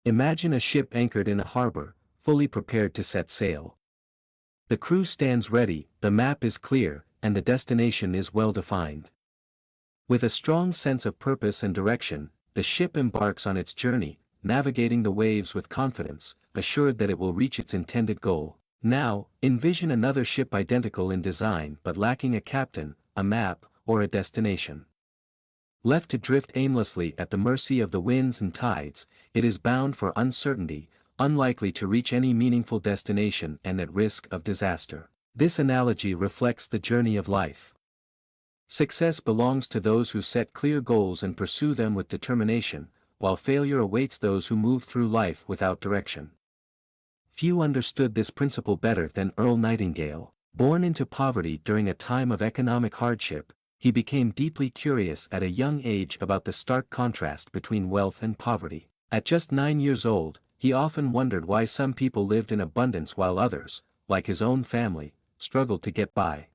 Imagine a ship anchored in a harbor, fully prepared to set sail. The crew stands ready, the map is clear, and the destination is well defined. With a strong sense of purpose and direction, the ship embarks on its journey, navigating the waves with confidence, assured that it will reach its intended goal. Now, envision another ship identical in design but lacking a captain, a map, or a destination. Left to drift aimlessly at the mercy of the winds and tides, it is bound for uncertainty, unlikely to reach any meaningful destination and at risk of disaster. This analogy reflects the journey of life. Success belongs to those who set clear goals and pursue them with determination, while failure awaits those who move through life without direction. Few understood this principle better than Earl Nightingale. Born into poverty during a time of economic hardship, he became deeply curious at a young age about the stark contrast between wealth and poverty. At just 9 years old, he often wondered why some people lived in abundance while others, like his own family, struggled to get by.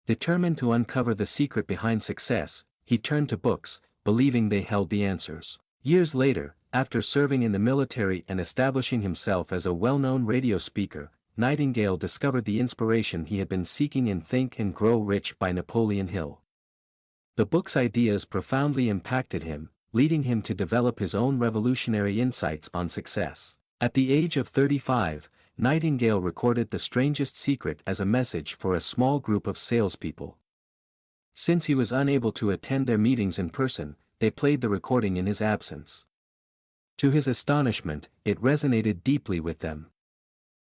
Determined to uncover the secret behind success, he turned to books, believing they held the answers. Years later, after serving in the military and establishing himself as a well-known radio speaker, Nightingale discovered the inspiration he had been seeking in Think and Grow Rich by Napoleon Hill. The book's ideas profoundly impacted him, leading him to develop his own revolutionary insights on success. At the age of 35, Nightingale recorded The Strangest Secret as a message for a small group of salespeople. Since he was unable to attend their meetings in person, they played the recording in his absence. To his astonishment, it resonated deeply with them.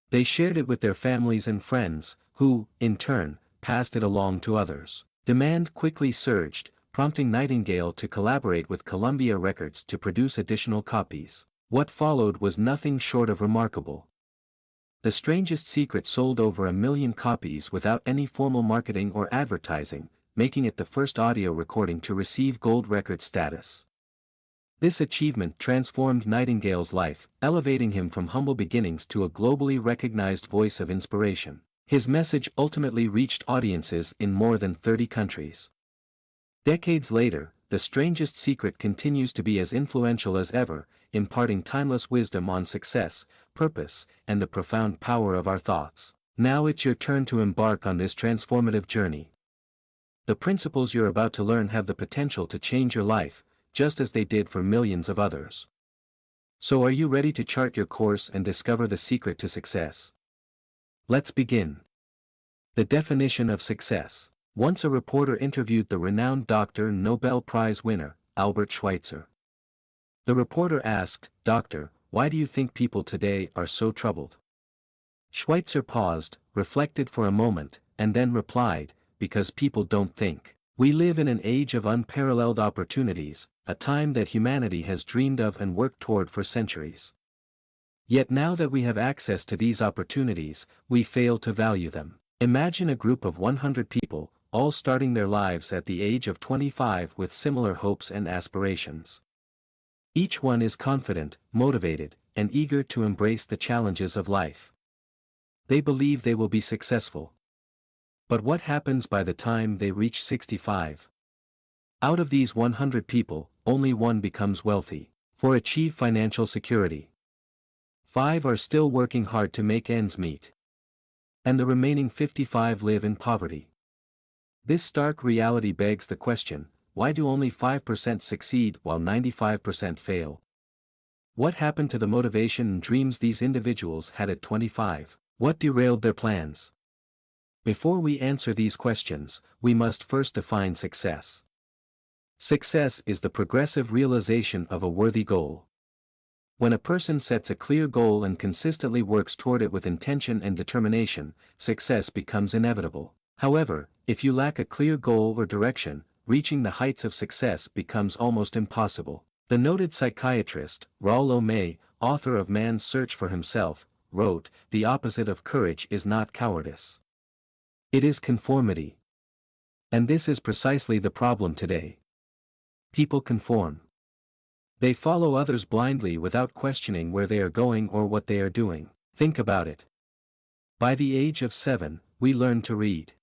They shared it with their families and friends, who, in turn, passed it along to others. Demand quickly surged, prompting Nightingale to collaborate with Columbia Records to produce additional copies. What followed was nothing short of remarkable. The Strangest Secret sold over 1 million copies without any formal marketing or advertising, making it the first audio recording to receive gold record status. This achievement transformed Nightingale's life, elevating him from humble beginnings to a globally recognized voice of inspiration. His message ultimately reached audiences in more than 30 countries. Decades later, The Strangest Secret continues to be as influential as ever, imparting timeless wisdom on success, purpose, and the profound power of our thoughts. Now it's your turn to embark on this transformative journey. The principles you're about to learn have the potential to change your life, just as they did for millions of others. So are you ready to chart your course and discover the secret to success? Let's begin. The definition of success. Once a reporter interviewed the renowned doctor and Nobel Prize winner, Albert Schweitzer. The reporter asked, "Doctor, why do you think people today are so troubled?" Schweitzer paused, reflected for a moment, and then replied, "Because people don't think. We live in an age of unparalleled opportunities, a time that humanity has dreamed of and worked toward for centuries. Yet now that we have access to these opportunities, we fail to value them." Imagine a group of 100 people, all starting their lives at the age of 25 with similar hopes and aspirations. Each one is confident, motivated, and eager to embrace the challenges of life. They believe they will be successful. But what happens by the time they reach 65? Out of these 100 people, only one becomes wealthy, or achieve financial security. 5 are still working hard to make ends meet. And the remaining 55 live in poverty. This stark reality begs the question, why do only 5% succeed while 95% fail? What happened to the motivation and dreams these individuals had at 25? What derailed their plans? Before we answer these questions, we must first define success. Success is the progressive realization of a worthy goal. When a person sets a clear goal and consistently works toward it with intention and determination, success becomes inevitable. However, if you lack a clear goal or direction, reaching the heights of success becomes almost impossible. The noted psychiatrist, Rollo May, author of Man's Search for Himself, wrote, "The opposite of courage is not cowardice. It is conformity." And this is precisely the problem today. People conform. They follow others blindly without questioning where they are going or what they are doing. Think about it. By the age of 7, we learn to read.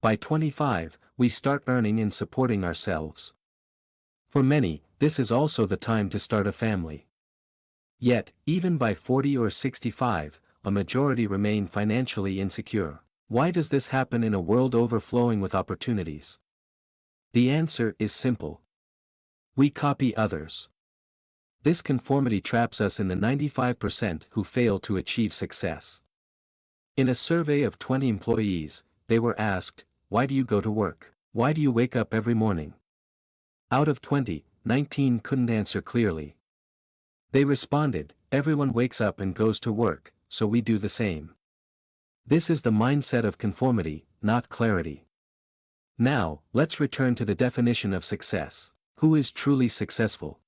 By 25, we start earning and supporting ourselves. For many, this is also the time to start a family. Yet, even by 40 or 65, a majority remain financially insecure. Why does this happen in a world overflowing with opportunities? The answer is simple. We copy others. This conformity traps us in the 95% who fail to achieve success. In a survey of 20 employees, they were asked, "Why do you go to work? Why do you wake up every morning?" Out of 20, 19 couldn't answer clearly. They responded, "Everyone wakes up and goes to work, so we do the same." This is the mindset of conformity, not clarity. Now, let's return to the definition of success. Who is truly successful?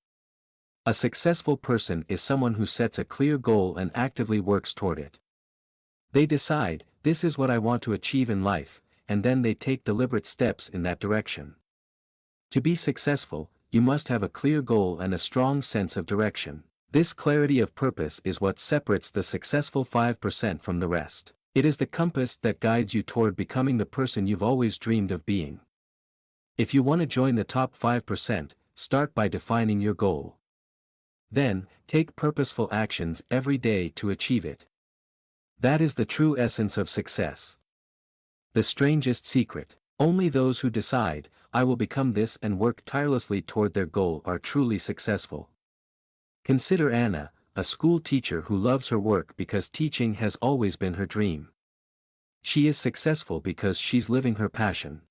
A successful person is someone who sets a clear goal and actively works toward it. They decide, "This is what I want to achieve in life," and then they take deliberate steps in that direction. To be successful, you must have a clear goal and a strong sense of direction. This clarity of purpose is what separates the successful 5% from the rest. It is the compass that guides you toward becoming the person you've always dreamed of being. If you want to join the top 5%, start by defining your goal. Then, take purposeful actions every day to achieve it. That is the true essence of success. The strangest secret. Only those who decide, "I will become this," and work tirelessly toward their goal are truly successful. Consider Anna, a school teacher who loves her work because teaching has always been her dream. She is successful because she's living her passion.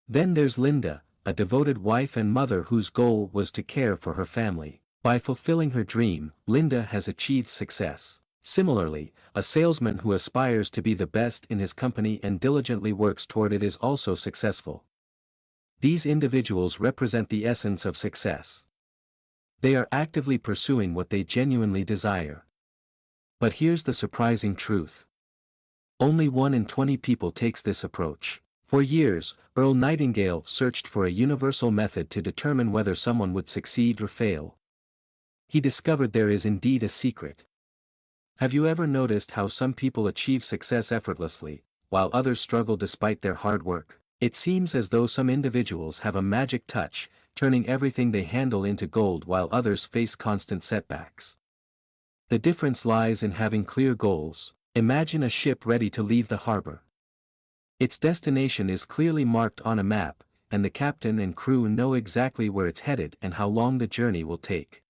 Then there's Linda, a devoted wife and mother whose goal was to care for her family. By fulfilling her dream, Linda has achieved success. Similarly, a salesman who aspires to be the best in his company and diligently works toward it is also successful. These individuals represent the essence of success. They are actively pursuing what they genuinely desire. But here's the surprising truth. Only 1 in 20 people takes this approach. For years, Earl Nightingale searched for a universal method to determine whether someone would succeed or fail. He discovered there is indeed a secret. Have you ever noticed how some people achieve success effortlessly, while others struggle despite their hard work? It seems as though some individuals have a magic touch, turning everything they handle into gold while others face constant setbacks. The difference lies in having clear goals. Imagine a ship ready to leave the harbor. Its destination is clearly marked on a map, and the captain and crew know exactly where it's headed and how long the journey will take.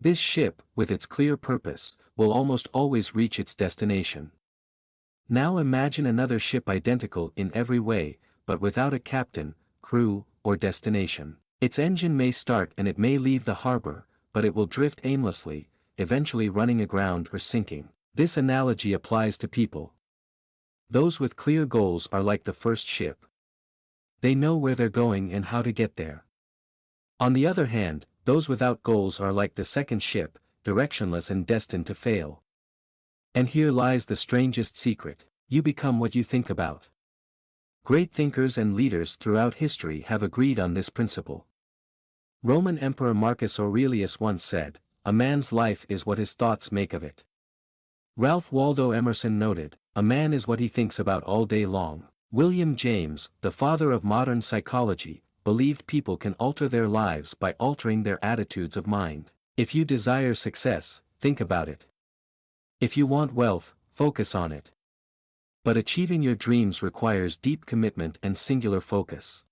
This ship, with its clear purpose, will almost always reach its destination. Now imagine another ship identical in every way, but without a captain, crew, or destination. Its engine may start and it may leave the harbor, but it will drift aimlessly, eventually running aground or sinking. This analogy applies to people. Those with clear goals are like the first ship. They know where they're going and how to get there. On the other hand, those without goals are like the second ship, directionless and destined to fail. And here lies the strangest secret: you become what you think about. Great thinkers and leaders throughout history have agreed on this principle. Roman Emperor Marcus Aurelius once said, "A man's life is what his thoughts make of it." Ralph Waldo Emerson noted, "A man is what he thinks about all day long." William James, the father of modern psychology, believed people can alter their lives by altering their attitudes of mind. If you desire success, think about it. If you want wealth, focus on it. But achieving your dreams requires deep commitment and singular focus.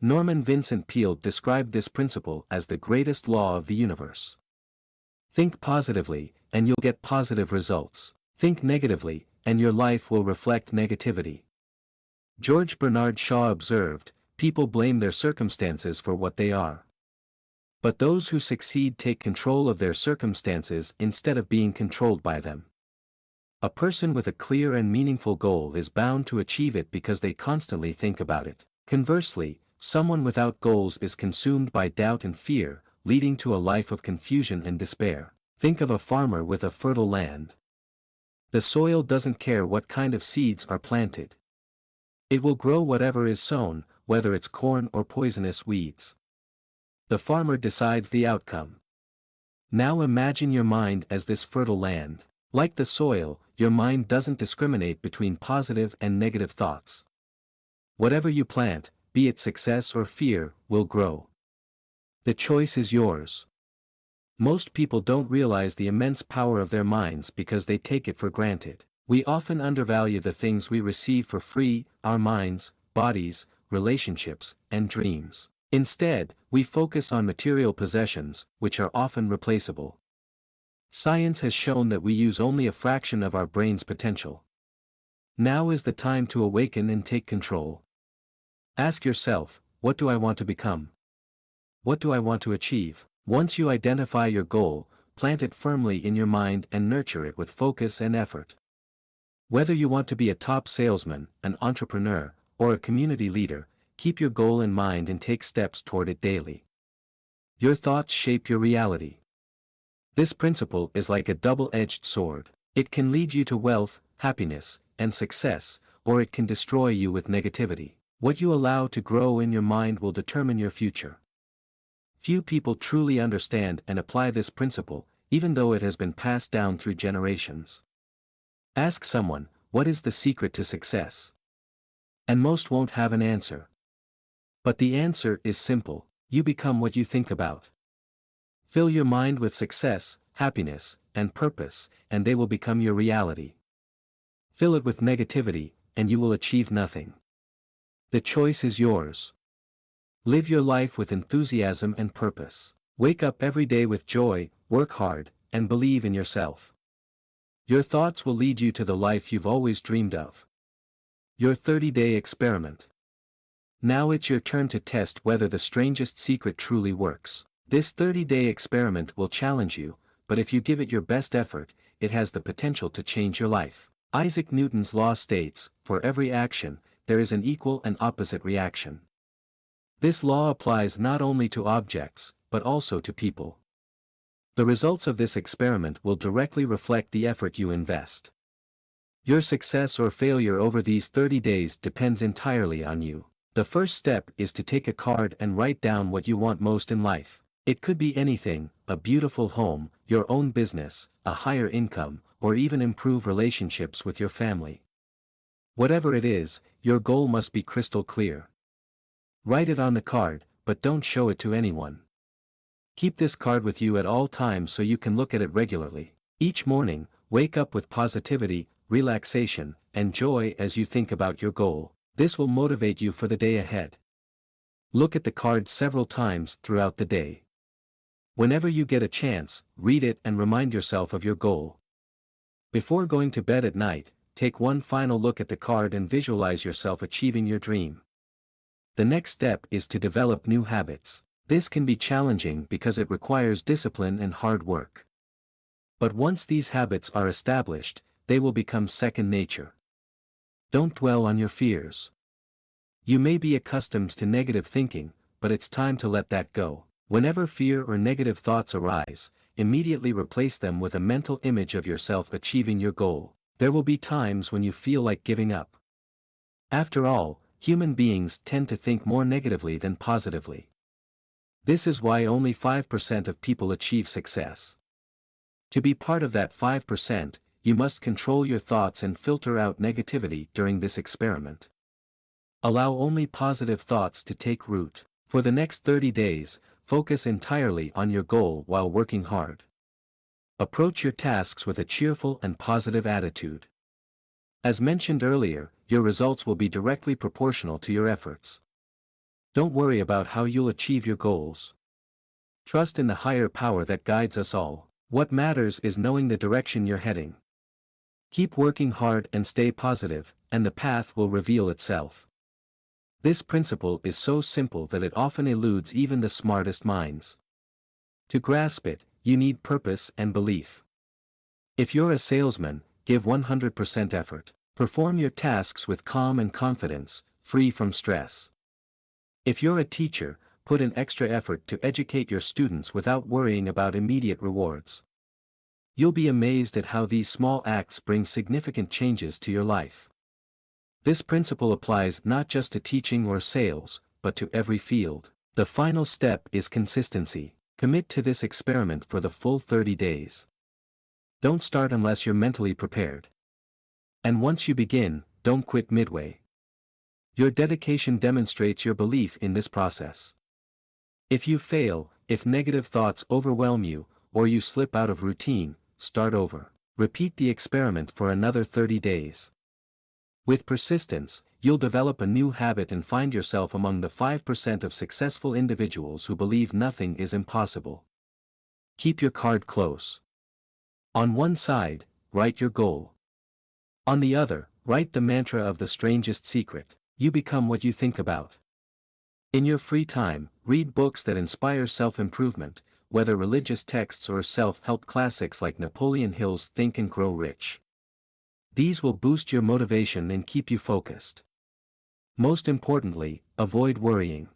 Norman Vincent Peale described this principle as the greatest law of the universe. Think positively, and you'll get positive results. Think negatively, and your life will reflect negativity. George Bernard Shaw observed, "People blame their circumstances for what they are. But those who succeed take control of their circumstances instead of being controlled by them." A person with a clear and meaningful goal is bound to achieve it because they constantly think about it. Conversely, someone without goals is consumed by doubt and fear, leading to a life of confusion and despair. Think of a farmer with a fertile land. The soil doesn't care what kind of seeds are planted. It will grow whatever is sown, whether it's corn or poisonous weeds. The farmer decides the outcome. Now imagine your mind as this fertile land. Like the soil, your mind doesn't discriminate between positive and negative thoughts. Whatever you plant, be it success or fear, will grow. The choice is yours. Most people don't realize the immense power of their minds because they take it for granted. We often undervalue the things we receive for free: our minds, bodies, relationships, and dreams. Instead, we focus on material possessions, which are often replaceable. Science has shown that we use only a fraction of our brain's potential. Now is the time to awaken and take control. Ask yourself, what do I want to become? What do I want to achieve? Once you identify your goal, plant it firmly in your mind and nurture it with focus and effort. Whether you want to be a top salesman, an entrepreneur, or a community leader, keep your goal in mind and take steps toward it daily. Your thoughts shape your reality. This principle is like a double-edged sword. It can lead you to wealth, happiness, and success, or it can destroy you with negativity. What you allow to grow in your mind will determine your future. Few people truly understand and apply this principle, even though it has been passed down through generations. Ask someone, what is the secret to success? And most won't have an answer. But the answer is simple: you become what you think about. Fill your mind with success, happiness, and purpose, and they will become your reality. Fill it with negativity, and you will achieve nothing. The choice is yours. Live your life with enthusiasm and purpose. Wake up every day with joy, work hard, and believe in yourself. Your thoughts will lead you to the life you've always dreamed of. Your 30-day experiment. Now it's your turn to test whether the strangest secret truly works. This 30-day experiment will challenge you, but if you give it your best effort, it has the potential to change your life. Isaac Newton's law states, for every action, there is an equal and opposite reaction. This law applies not only to objects, but also to people. The results of this experiment will directly reflect the effort you invest. Your success or failure over these 30 days depends entirely on you. The first step is to take a card and write down what you want most in life. It could be anything: a beautiful home, your own business, a higher income, or even improve relationships with your family. Whatever it is, your goal must be crystal clear. Write it on the card, but don't show it to anyone. Keep this card with you at all times so you can look at it regularly. Each morning, wake up with positivity, relaxation, and joy as you think about your goal. This will motivate you for the day ahead. Look at the card several times throughout the day. Whenever you get a chance, read it and remind yourself of your goal. Before going to bed at night, take one final look at the card and visualize yourself achieving your dream. The next step is to develop new habits. This can be challenging because it requires discipline and hard work. But once these habits are established, they will become second nature. Don't dwell on your fears. You may be accustomed to negative thinking, but it's time to let that go. Whenever fear or negative thoughts arise, immediately replace them with a mental image of yourself achieving your goal. There will be times when you feel like giving up. After all, human beings tend to think more negatively than positively. This is why only 5% of people achieve success. To be part of that 5%, you must control your thoughts and filter out negativity during this experiment. Allow only positive thoughts to take root. For the next 30 days, focus entirely on your goal while working hard. Approach your tasks with a cheerful and positive attitude. As mentioned earlier, your results will be directly proportional to your efforts. Don't worry about how you'll achieve your goals. Trust in the higher power that guides us all. What matters is knowing the direction you're heading. Keep working hard and stay positive, and the path will reveal itself. This principle is so simple that it often eludes even the smartest minds. To grasp it, you need purpose and belief. If you're a salesman, give 100% effort. Perform your tasks with calm and confidence, free from stress. If you're a teacher, put in extra effort to educate your students without worrying about immediate rewards. You'll be amazed at how these small acts bring significant changes to your life. This principle applies not just to teaching or sales, but to every field. The final step is consistency. Commit to this experiment for the full 30 days. Don't start unless you're mentally prepared. And once you begin, don't quit midway. Your dedication demonstrates your belief in this process. If you fail, if negative thoughts overwhelm you, or you slip out of routine, start over. Repeat the experiment for another 30 days. With persistence, you'll develop a new habit and find yourself among the 5% of successful individuals who believe nothing is impossible. Keep your card close. On one side, write your goal. On the other, write the mantra of the strangest secret: you become what you think about. In your free time, read books that inspire self-improvement, whether religious texts or self-help classics like Napoleon Hill's Think and Grow Rich. These will boost your motivation and keep you focused. Most importantly, avoid worrying.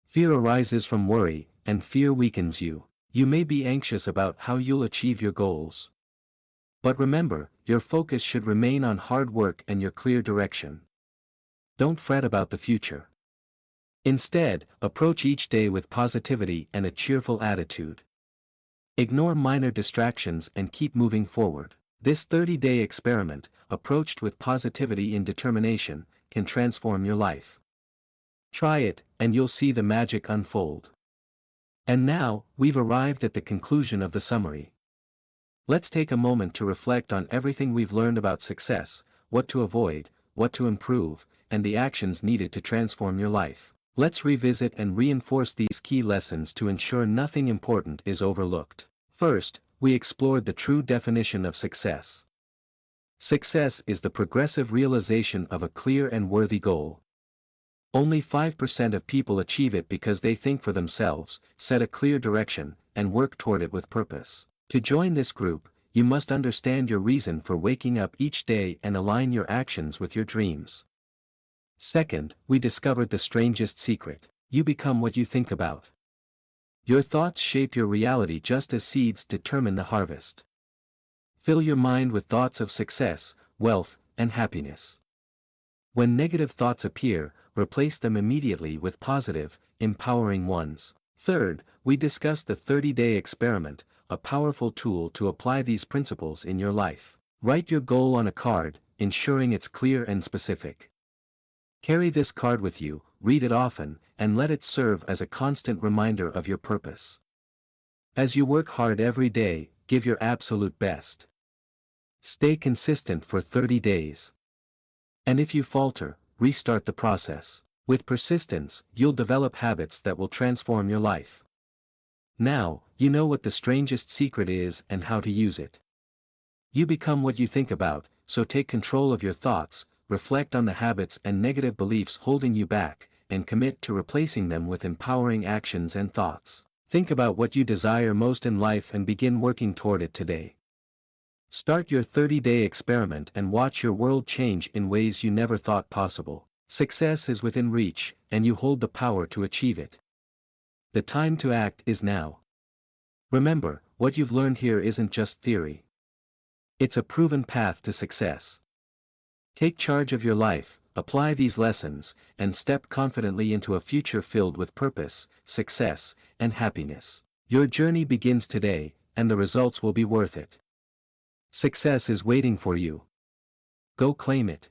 Fear arises from worry, and fear weakens you. You may be anxious about how you'll achieve your goals. But remember, your focus should remain on hard work and your clear direction. Don't fret about the future. Instead, approach each day with positivity and a cheerful attitude. Ignore minor distractions and keep moving forward. This 30-day experiment, approached with positivity and determination, can transform your life. Try it, and you'll see the magic unfold. And now, we've arrived at the conclusion of the summary. Let's take a moment to reflect on everything we've learned about success, what to avoid, what to improve, and the actions needed to transform your life. Let's revisit and reinforce these key lessons to ensure nothing important is overlooked. First, we explored the true definition of success. Success is the progressive realization of a clear and worthy goal. Only 5% of people achieve it because they think for themselves, set a clear direction, and work toward it with purpose. To join this group, you must understand your reason for waking up each day and align your actions with your dreams. Second, we discovered the strangest secret: you become what you think about. Your thoughts shape your reality just as seeds determine the harvest. Fill your mind with thoughts of success, wealth, and happiness. When negative thoughts appear, replace them immediately with positive, empowering ones. Third, we discussed the 30-day experiment, a powerful tool to apply these principles in your life. Write your goal on a card, ensuring it's clear and specific. Carry this card with you, read it often, and let it serve as a constant reminder of your purpose. As you work hard every day, give your absolute best. Stay consistent for 30 days. And if you falter, restart the process. With persistence, you'll develop habits that will transform your life. Now, you know what the strangest secret is and how to use it. You become what you think about, so take control of your thoughts, reflect on the habits and negative beliefs holding you back, and commit to replacing them with empowering actions and thoughts. Think about what you desire most in life and begin working toward it today. Start your 30-day experiment and watch your world change in ways you never thought possible. Success is within reach, and you hold the power to achieve it. The time to act is now. Remember, what you've learned here isn't just theory. It's a proven path to success. Take charge of your life, apply these lessons, and step confidently into a future filled with purpose, success, and happiness. Your journey begins today, and the results will be worth it. Success is waiting for you. Go claim it.